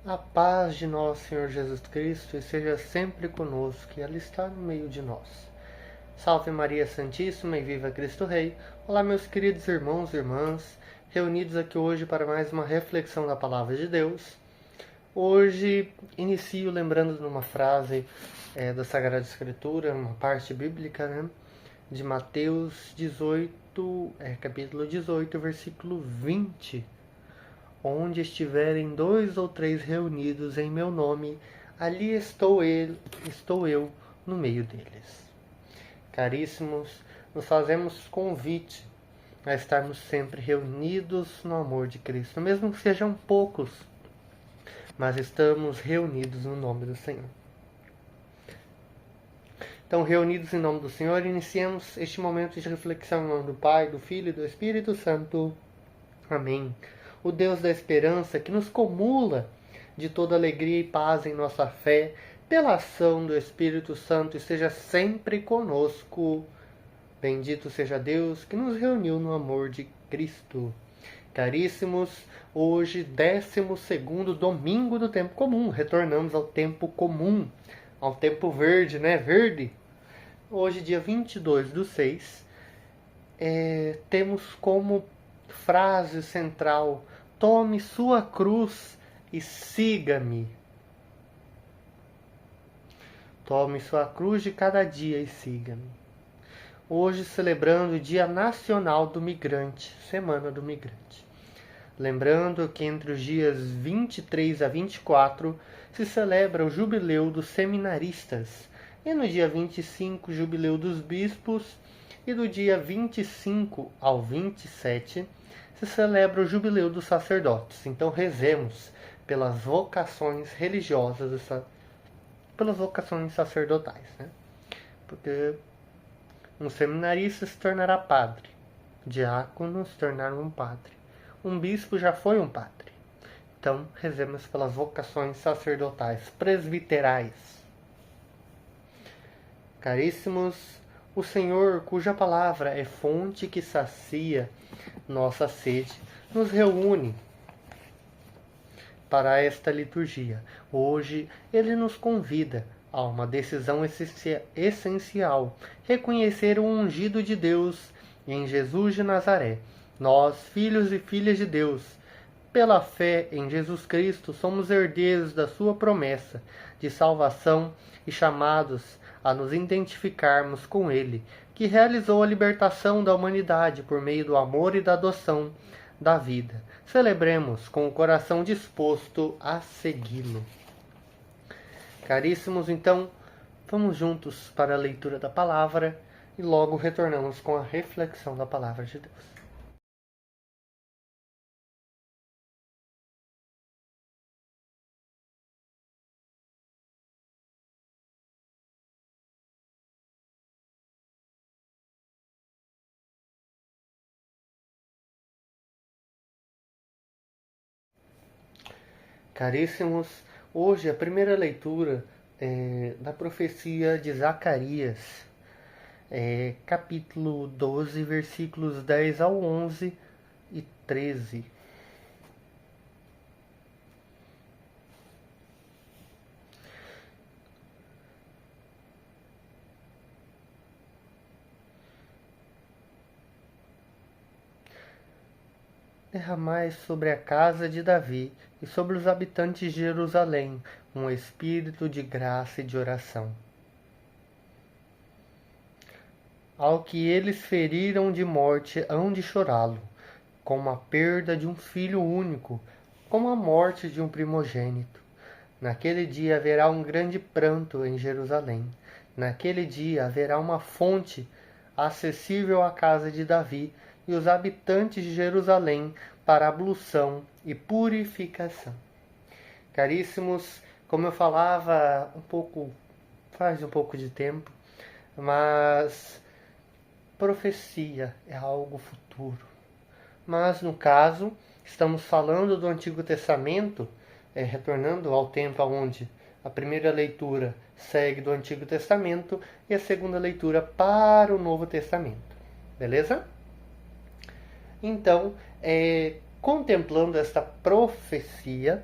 A paz de nosso Senhor Jesus Cristo esteja sempre conosco, e ela está no meio de nós. Salve Maria Santíssima e viva Cristo Rei. Olá, meus queridos irmãos e irmãs, reunidos aqui hoje para mais uma reflexão da Palavra de Deus. Hoje inicio lembrando de uma frase da Sagrada Escritura, uma parte bíblica, de Mateus 18, capítulo 18, versículo 20. Onde estiverem 2 ou 3 reunidos em meu nome, ali estou eu no meio deles. Caríssimos, nos fazemos convite a estarmos sempre reunidos no amor de Cristo, mesmo que sejam poucos, mas estamos reunidos no nome do Senhor. Então, reunidos em nome do Senhor, iniciemos este momento de reflexão em nome do Pai, do Filho e do Espírito Santo. Amém. O Deus da esperança, que nos comula de toda alegria e paz em nossa fé, pela ação do Espírito Santo, esteja sempre conosco. Bendito seja Deus que nos reuniu no amor de Cristo. Caríssimos, hoje, 12º domingo do tempo comum. Retornamos ao tempo comum, ao tempo verde, né? Verde. Hoje, dia 22/6, temos como frase central: tome sua cruz e siga-me. Tome sua cruz de cada dia e siga-me. Hoje celebrando o Dia Nacional do Migrante, Semana do Migrante. Lembrando que entre os dias 23 a 24 se celebra o Jubileu dos Seminaristas e no dia 25 o Jubileu dos Bispos e do dia 25 ao 27 se celebra o Jubileu dos Sacerdotes. Então rezemos pelas vocações religiosas, pelas vocações sacerdotais, né? Porque um seminarista se tornará padre, diácono se tornará um padre, um bispo já foi um padre. Então rezemos pelas vocações sacerdotais, presbiterais. Caríssimos, o Senhor, cuja palavra é fonte que sacia nossa sede, nos reúne para esta liturgia. Hoje, Ele nos convida a uma decisão essencial: reconhecer o ungido de Deus em Jesus de Nazaré. Nós, filhos e filhas de Deus, pela fé em Jesus Cristo, somos herdeiros da sua promessa de salvação e chamados a nos identificarmos com Ele, que realizou a libertação da humanidade por meio do amor e da adoção da vida. Celebremos com o coração disposto a segui-lo. Caríssimos, então, vamos juntos para a leitura da palavra e logo retornamos com a reflexão da palavra de Deus. Caríssimos, hoje a primeira leitura da profecia de Zacarias, capítulo 12, versículos 10 ao 11 e 13. Derramai sobre a casa de Davi e sobre os habitantes de Jerusalém um espírito de graça e de oração. Ao que eles feriram de morte hão de chorá-lo, como a perda de um filho único, como a morte de um primogênito. Naquele dia haverá um grande pranto em Jerusalém. Naquele dia haverá uma fonte acessível à casa de Davi e os habitantes de Jerusalém para ablução e purificação. Caríssimos, como eu falava faz um pouco de tempo, mas profecia é algo futuro. Mas no caso, estamos falando do Antigo Testamento, retornando ao tempo onde a primeira leitura segue do Antigo Testamento e a segunda leitura para o Novo Testamento. Beleza? Então, contemplando esta profecia,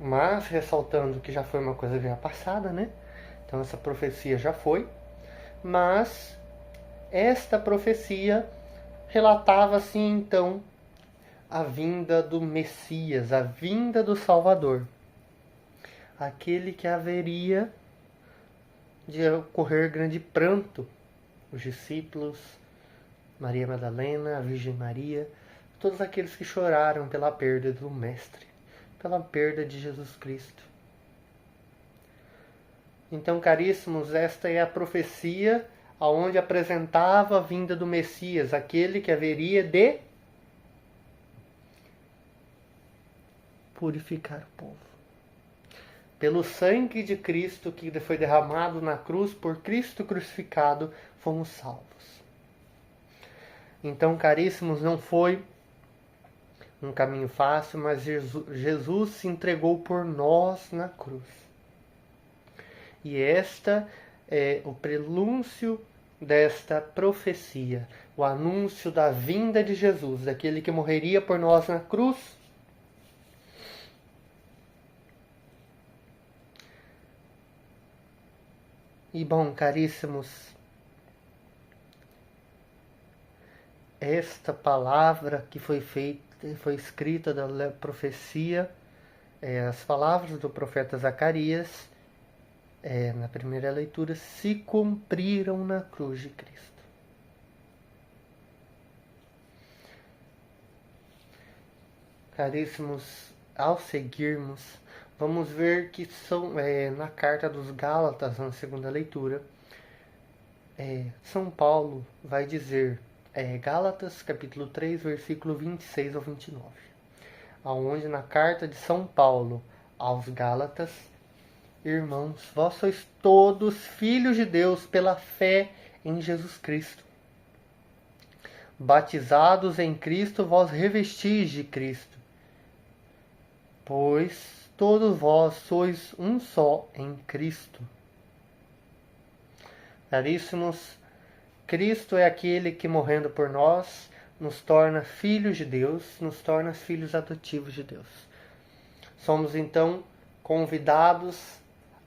mas ressaltando que já foi uma coisa já passada, né? Então essa profecia já foi, mas esta profecia relatava assim então a vinda do Messias, a vinda do Salvador, aquele que haveria de ocorrer grande pranto. Os discípulos, Maria Madalena, a Virgem Maria, todos aqueles que choraram pela perda do Mestre, pela perda de Jesus Cristo. Então, caríssimos, esta é a profecia aonde apresentava a vinda do Messias, aquele que haveria de purificar o povo. Pelo sangue de Cristo que foi derramado na cruz, por Cristo crucificado, fomos salvos. Então, caríssimos, não foi um caminho fácil, mas Jesus se entregou por nós na cruz. E esta é o prenúncio desta profecia, o anúncio da vinda de Jesus, daquele que morreria por nós na cruz. E bom, caríssimos, esta palavra que foi escrita da profecia, as palavras do profeta Zacarias, na primeira leitura, se cumpriram na cruz de Cristo. Caríssimos, ao seguirmos, vamos ver que são na carta dos Gálatas, na segunda leitura, São Paulo vai dizer, Gálatas capítulo 3, versículo 26 ao 29, aonde na carta de São Paulo aos Gálatas: irmãos, vós sois todos filhos de Deus pela fé em Jesus Cristo. Batizados em Cristo, vós revestis de Cristo. Pois todos vós sois um só em Cristo. Caríssimos, Cristo é aquele que, morrendo por nós, nos torna filhos de Deus, nos torna filhos adotivos de Deus. Somos então convidados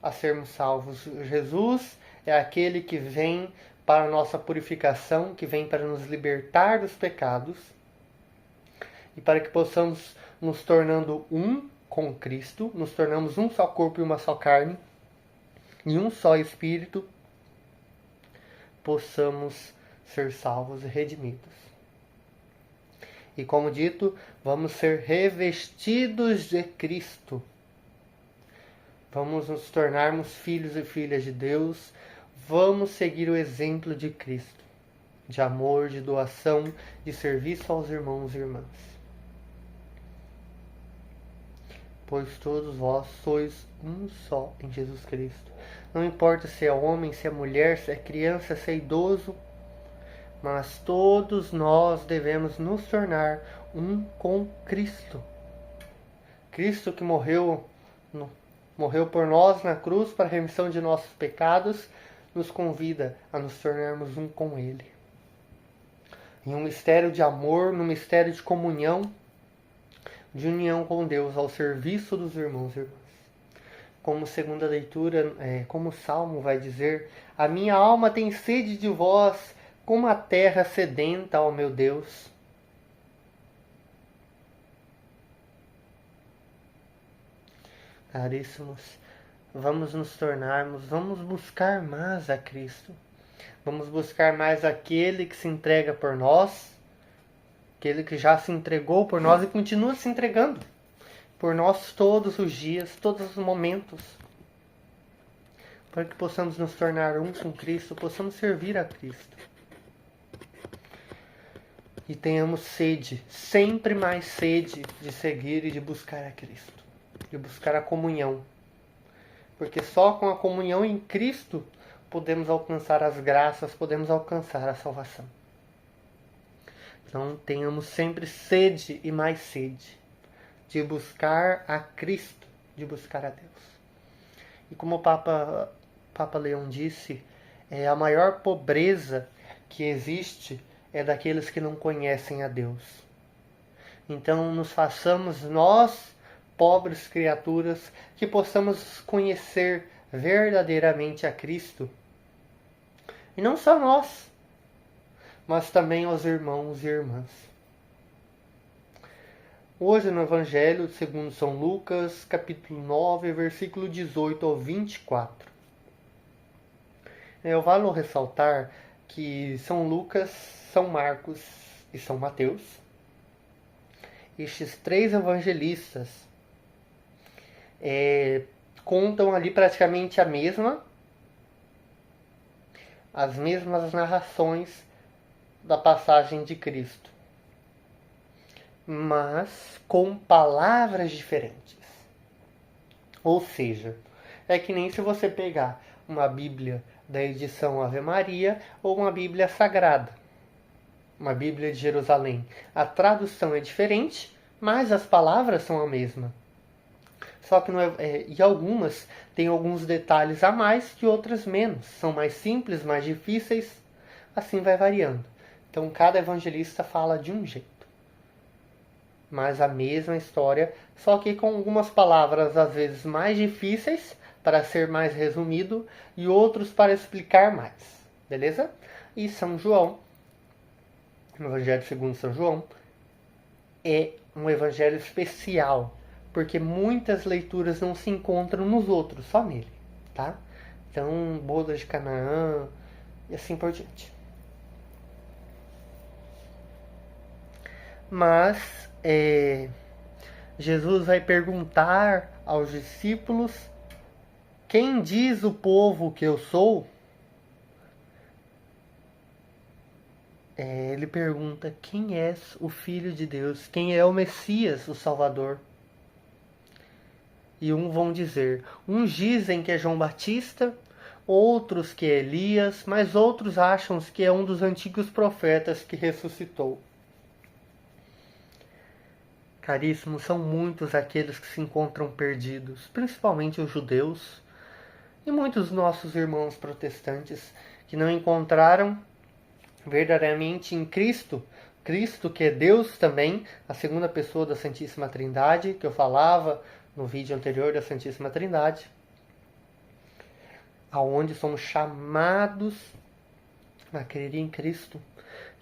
a sermos salvos. Jesus é aquele que vem para a nossa purificação, que vem para nos libertar dos pecados e para que possamos nos tornando um com Cristo, nos tornamos um só corpo e uma só carne e um só Espírito, possamos ser salvos e redimidos. E como dito, vamos ser revestidos de Cristo. Vamos nos tornarmos filhos e filhas de Deus. Vamos seguir o exemplo de Cristo, de amor, de doação, de serviço aos irmãos e irmãs. Pois todos vós sois um só em Jesus Cristo. Não importa se é homem, se é mulher, se é criança, se é idoso, mas todos nós devemos nos tornar um com Cristo. Cristo que morreu por nós na cruz para a remissão de nossos pecados, nos convida a nos tornarmos um com Ele. Em um mistério de amor, num mistério de comunhão, de união com Deus, ao serviço dos irmãos e irmãs. Como segunda leitura, como o Salmo vai dizer: a minha alma tem sede de vós, como a terra sedenta, ó meu Deus. Caríssimos, vamos nos tornarmos, vamos buscar mais a Cristo. Vamos buscar mais aquele que se entrega por nós, aquele que já se entregou por nós e continua se entregando por nós todos os dias, todos os momentos, para que possamos nos tornar um com Cristo, possamos servir a Cristo. E tenhamos sede, sempre mais sede de seguir e de buscar a Cristo, de buscar a comunhão. Porque só com a comunhão em Cristo podemos alcançar as graças, podemos alcançar a salvação. Então tenhamos sempre sede e mais sede de buscar a Cristo, de buscar a Deus. E como o Papa Leão disse, a maior pobreza que existe é daqueles que não conhecem a Deus. Então nos façamos nós pobres criaturas, que possamos conhecer verdadeiramente a Cristo. E não só nós, mas também aos irmãos e irmãs. Hoje no Evangelho segundo São Lucas, capítulo 9, versículo 18 ao 24. Eu valo ressaltar que São Lucas, São Marcos e São Mateus, estes três evangelistas, contam ali praticamente as mesmas narrações da passagem de Cristo, mas com palavras diferentes. Ou seja, é que nem se você pegar uma Bíblia da edição Ave Maria ou uma Bíblia Sagrada, uma Bíblia de Jerusalém. A tradução é diferente, mas as palavras são a mesma. Só que e algumas têm alguns detalhes a mais que outras menos. São mais simples, mais difíceis, assim vai variando. Então cada evangelista fala de um jeito. Mas a mesma história, só que com algumas palavras às vezes mais difíceis, para ser mais resumido, e outros para explicar mais. Beleza? E São João, o Evangelho segundo São João, é um evangelho especial, porque muitas leituras não se encontram nos outros, só nele, tá? Então, bodas de Canaã e assim por diante. Mas Jesus vai perguntar aos discípulos: quem diz o povo que eu sou? Ele pergunta: quem és o Filho de Deus? Quem é o Messias, o Salvador? E vão dizer: uns dizem que é João Batista, outros que é Elias, mas outros acham que é um dos antigos profetas que ressuscitou. Caríssimos, são muitos aqueles que se encontram perdidos, principalmente os judeus, e muitos nossos irmãos protestantes que não encontraram verdadeiramente em Cristo, Cristo que é Deus também, a segunda pessoa da Santíssima Trindade, que eu falava no vídeo anterior da Santíssima Trindade, aonde somos chamados a crer em Cristo.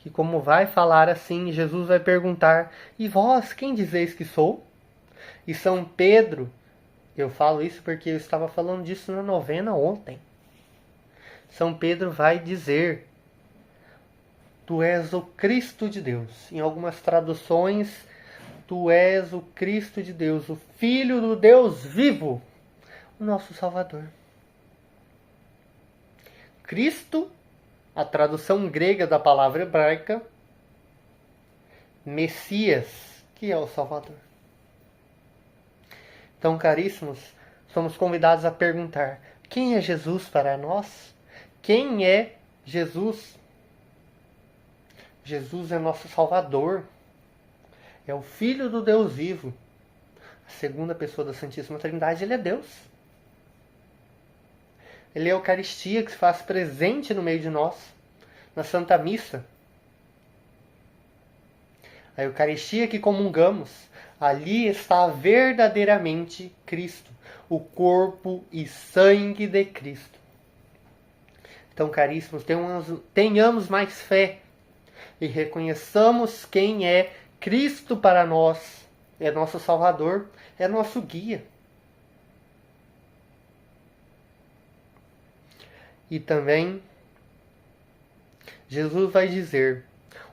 Que como vai falar assim, Jesus vai perguntar: e vós, quem dizeis que sou? E São Pedro, eu falo isso porque eu estava falando disso na novena ontem. São Pedro vai dizer: tu és o Cristo de Deus. Em algumas traduções, tu és o Cristo de Deus, o Filho do Deus vivo, o nosso Salvador. Cristo, a tradução grega da palavra hebraica, Messias, que é o Salvador. Então, caríssimos, somos convidados a perguntar: quem é Jesus para nós? Quem é Jesus? Jesus é nosso Salvador. É o Filho do Deus vivo. A segunda pessoa da Santíssima Trindade, ele é Deus. Ele é a Eucaristia que se faz presente no meio de nós, na Santa Missa. A Eucaristia que comungamos, ali está verdadeiramente Cristo, o corpo e sangue de Cristo. Então, caríssimos, tenhamos mais fé e reconheçamos quem é Cristo para nós. É nosso Salvador, é nosso guia. E também Jesus vai dizer: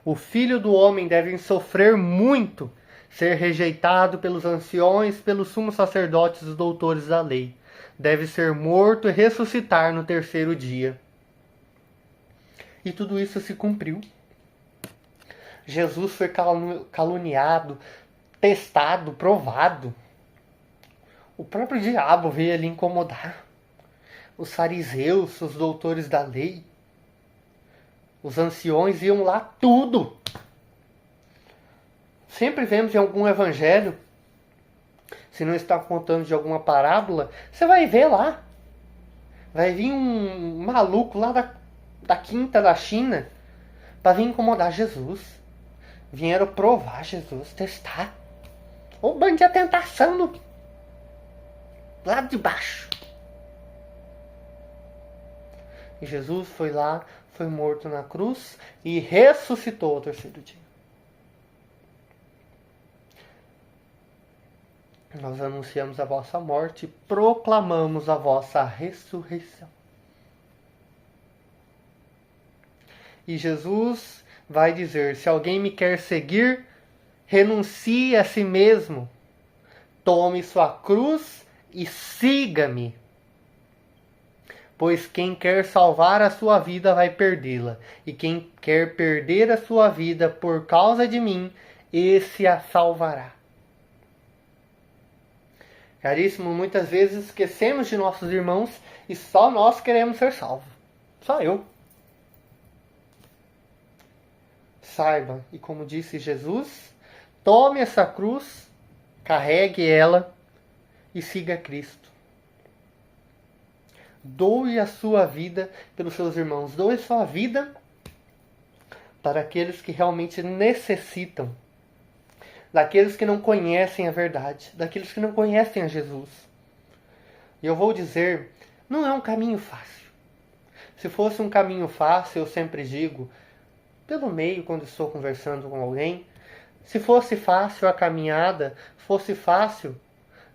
o Filho do Homem deve sofrer muito, ser rejeitado pelos anciões, pelos sumos sacerdotes e doutores da lei. Deve ser morto e ressuscitar no terceiro dia. E tudo isso se cumpriu. Jesus foi caluniado, testado, provado. O próprio diabo veio ali incomodar. Os fariseus, os doutores da lei, os anciões iam lá tudo. Sempre vemos em algum evangelho, se não está contando de alguma parábola, você vai ver lá. Vai vir um maluco lá da quinta da China para vir incomodar Jesus. Vieram provar Jesus, testar. O bando de tentação lá de baixo. E Jesus foi lá, foi morto na cruz e ressuscitou ao terceiro dia. Nós anunciamos a vossa morte e proclamamos a vossa ressurreição. E Jesus vai dizer: se alguém me quer seguir, renuncie a si mesmo, tome sua cruz e siga-me. Pois quem quer salvar a sua vida vai perdê-la, e quem quer perder a sua vida por causa de mim, esse a salvará. Caríssimo, muitas vezes esquecemos de nossos irmãos e só nós queremos ser salvos. Só eu. Saiba, e como disse Jesus, tome essa cruz, carregue ela e siga Cristo. Doe a sua vida pelos seus irmãos. Doe sua vida para aqueles que realmente necessitam. Daqueles que não conhecem a verdade. Daqueles que não conhecem a Jesus. E eu vou dizer, não é um caminho fácil. Se fosse um caminho fácil, eu sempre digo, pelo meio, quando estou conversando com alguém, se fosse fácil a caminhada, fosse fácil,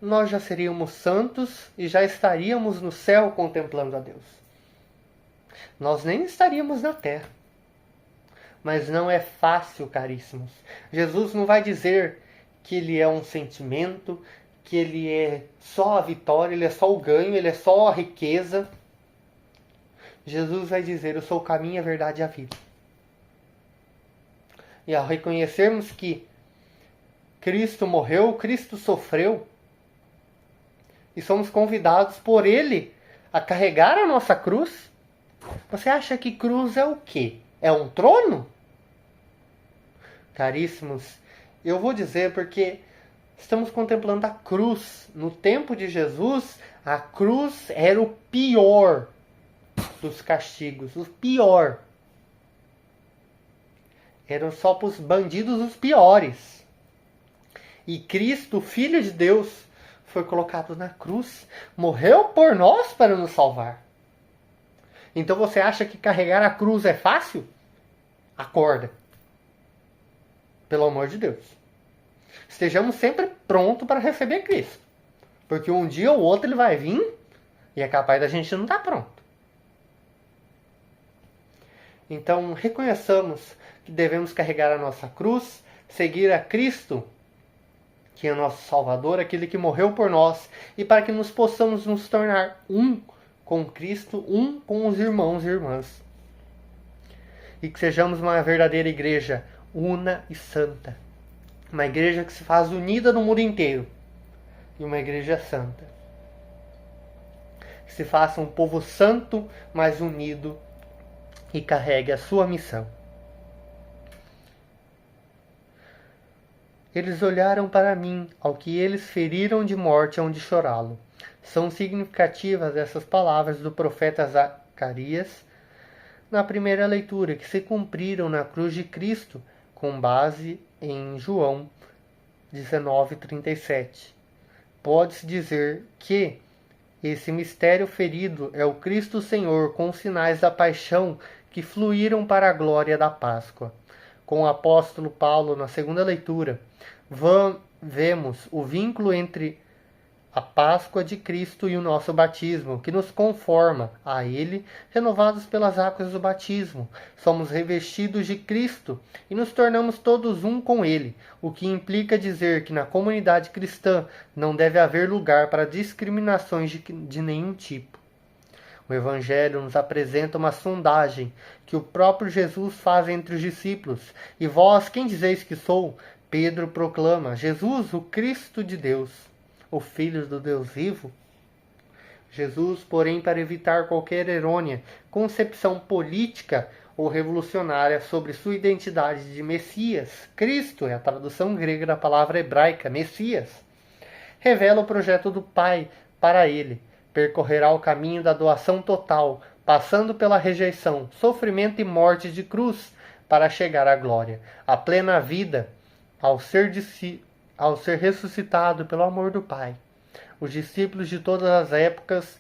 nós já seríamos santos e já estaríamos no céu contemplando a Deus. Nós nem estaríamos na terra. Mas não é fácil, caríssimos. Jesus não vai dizer que ele é um sentimento, que ele é só a vitória, ele é só o ganho, ele é só a riqueza. Jesus vai dizer: eu sou o caminho, a verdade e a vida. E ao reconhecermos que Cristo morreu, Cristo sofreu, e somos convidados por Ele a carregar a nossa cruz. Você acha que cruz é o quê? É um trono? Caríssimos, eu vou dizer porque estamos contemplando a cruz. No tempo de Jesus, a cruz era o pior dos castigos. O pior. Eram só para os bandidos os piores. E Cristo, Filho de Deus, foi colocado na cruz, morreu por nós para nos salvar. Então você acha que carregar a cruz é fácil? Acorda. Pelo amor de Deus. Estejamos sempre prontos para receber Cristo. Porque um dia ou outro ele vai vir e é capaz da gente não estar pronto. Então reconheçamos que devemos carregar a nossa cruz, seguir a Cristo, que é nosso Salvador, aquele que morreu por nós, e para que nos possamos nos tornar um com Cristo, um com os irmãos e irmãs. E que sejamos uma verdadeira igreja una e santa. Uma igreja que se faz unida no mundo inteiro. E uma igreja santa. Que se faça um povo santo, mas unido, e carregue a sua missão. Eles olharam para mim, ao que eles feriram de morte hão de chorá-lo. São significativas essas palavras do profeta Zacarias na primeira leitura, que se cumpriram na cruz de Cristo, com base em João 19:37. Pode-se dizer que esse mistério ferido é o Cristo Senhor com os sinais da paixão que fluíram para a glória da Páscoa. Com o apóstolo Paulo, na segunda leitura, vemos o vínculo entre a Páscoa de Cristo e o nosso batismo, que nos conforma a Ele, renovados pelas águas do batismo. Somos revestidos de Cristo e nos tornamos todos um com Ele, o que implica dizer que na comunidade cristã não deve haver lugar para discriminações de nenhum tipo. O Evangelho nos apresenta uma sondagem que o próprio Jesus faz entre os discípulos. E vós, quem dizeis que sou? Pedro proclama: Jesus, o Cristo de Deus, o Filho do Deus vivo. Jesus, porém, para evitar qualquer errônea concepção política ou revolucionária sobre sua identidade de Messias, Cristo é a tradução grega da palavra hebraica, Messias, revela o projeto do Pai para ele. Percorrerá o caminho da doação total, passando pela rejeição, sofrimento e morte de cruz, para chegar à glória, à plena vida, ao ser ressuscitado pelo amor do Pai. os discípulos de todas as épocas,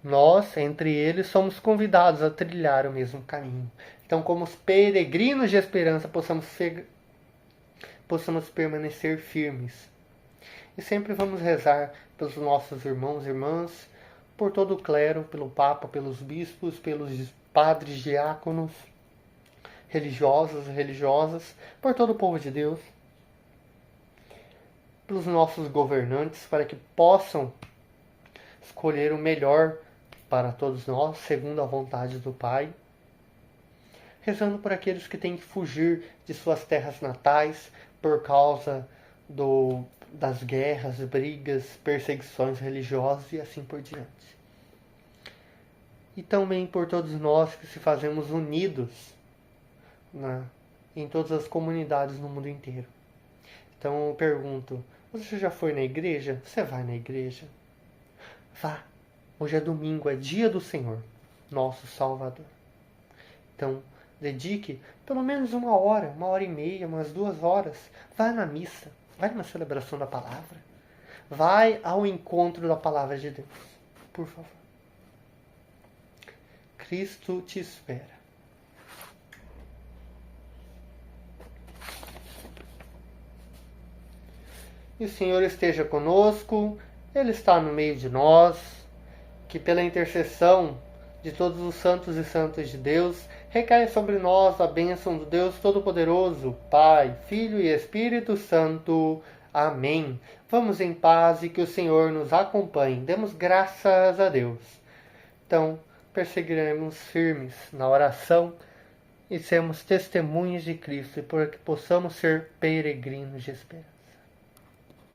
nós, entre eles, somos convidados a trilhar o mesmo caminho. Então, como os peregrinos de esperança, possamos permanecer firmes. E sempre vamos rezar pelos nossos irmãos e irmãs, por todo o clero, pelo Papa, pelos bispos, pelos padres, diáconos, religiosos e religiosas, por todo o povo de Deus, pelos nossos governantes, para que possam escolher o melhor para todos nós, segundo a vontade do Pai. Rezando por aqueles que têm que fugir de suas terras natais por causa das guerras, brigas, perseguições religiosas e assim por diante. E também por todos nós que se fazemos unidos em todas as comunidades no mundo inteiro. Então eu pergunto, você já foi na igreja? Você vai na igreja? Vá! Hoje é domingo, é dia do Senhor, nosso Salvador. Então, dedique pelo menos 1 hora, 1 hora e meia, umas 2 horas. Vai na missa, vai numa celebração da palavra. Vai ao encontro da palavra de Deus, por favor. Cristo te espera. E o Senhor esteja conosco, Ele está no meio de nós, que pela intercessão de todos os santos e santas de Deus, recaia sobre nós a bênção do Deus Todo-Poderoso, Pai, Filho e Espírito Santo. Amém. Vamos em paz e que o Senhor nos acompanhe. Demos graças a Deus. Então, perseguiremos firmes na oração e sermos testemunhas de Cristo, e para que possamos ser peregrinos de esperança.